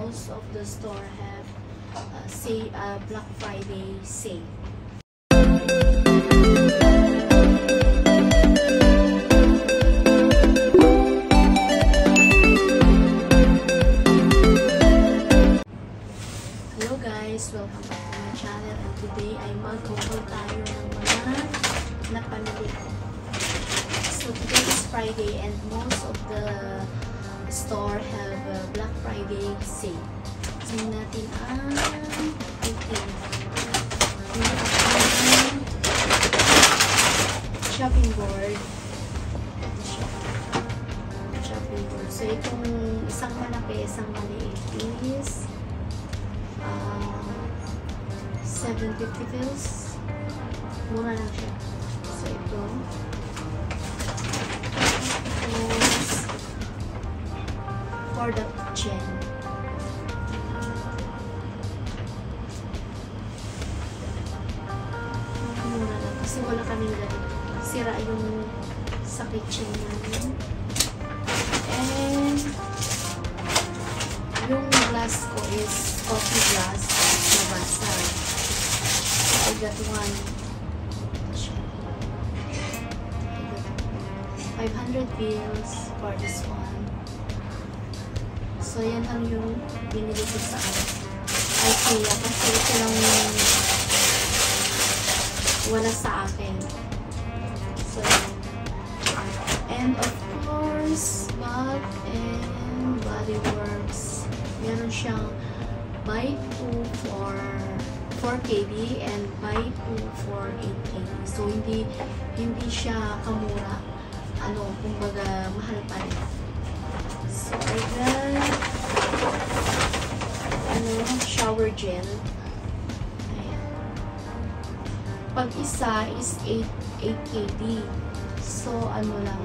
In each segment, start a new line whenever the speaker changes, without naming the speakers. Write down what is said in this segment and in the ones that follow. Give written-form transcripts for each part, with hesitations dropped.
most of the store have say Black Friday sale. Hello guys, welcome back to my channel, and today ay mag-haul tayo ng mga napamili ko. So today is Friday and most of the store have Black Friday sale. So natin ang shopping board. Ito siya. Shopping board. So itong isang malaki, isang maliit is 750 pills. Mura lang siya. So ito is for the kitchen. Mura lang. Kasi wala kaming ganito. Sira yung sa kitchen namin. And yung glass ko is coffee glass. Nabasa. I got one. 500 pills for this one. So, yan lang yung binili ko sa IKEA. Kasi ito lang yung wala sa akin. So, and of course, Bath and Body Works. Meron siyang buy 2 for 4 kg and buy 2 for 8 kg. So, hindi siya kamura. Kumbaga, mahal pa rin. So, I got shower gel. Ayan. Pag isa is 8 kg. So,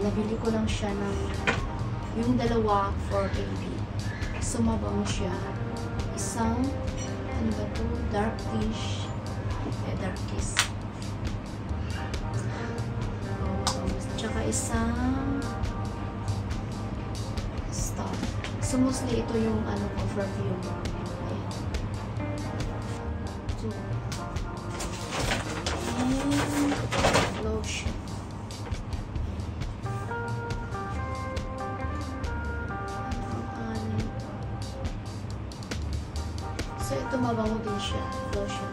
nabili ko lang siya ng yung dalawa 4 kg. So, mabango siya. Isang darkish. Darkish. Tsaka isang stop. So, mostly ito yung perfume. Ayan. So, and lotion. So, ito mabango din siya. Lotion.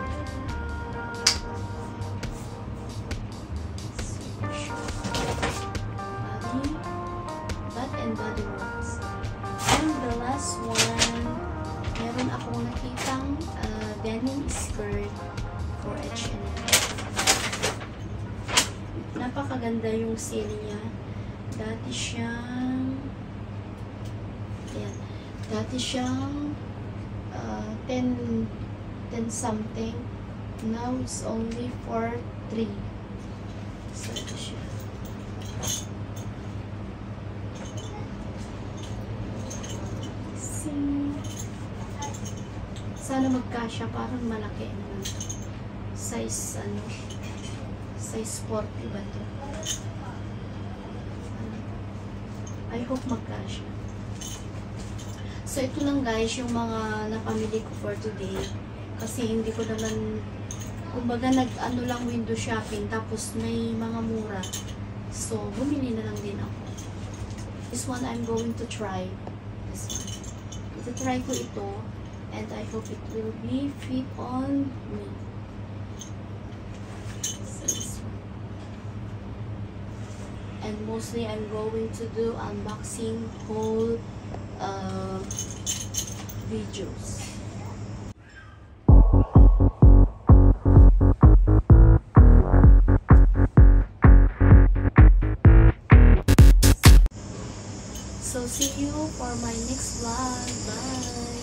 Bath and Body Works. And the last one, meron akong nakitang denim skirt for H&M. Napakaganda yung sale niya. Dati siyang 10 something. Now it's only for 3. So ito siya. Sana magkasya, parang malaki naman. Size size 40 ba ito? I hope magkasya. So ito lang guys yung mga napamili ko for today. Kasi hindi ko naman, kumbaga lang window shopping, tapos may mga mura. So bumili na lang din ako. This one I'm going to try. This one. Ito-try ko ito. And I hope it will be fit on me. So this one. And mostly I'm going to do unboxing haul videos. So see you for my next vlog. Bye!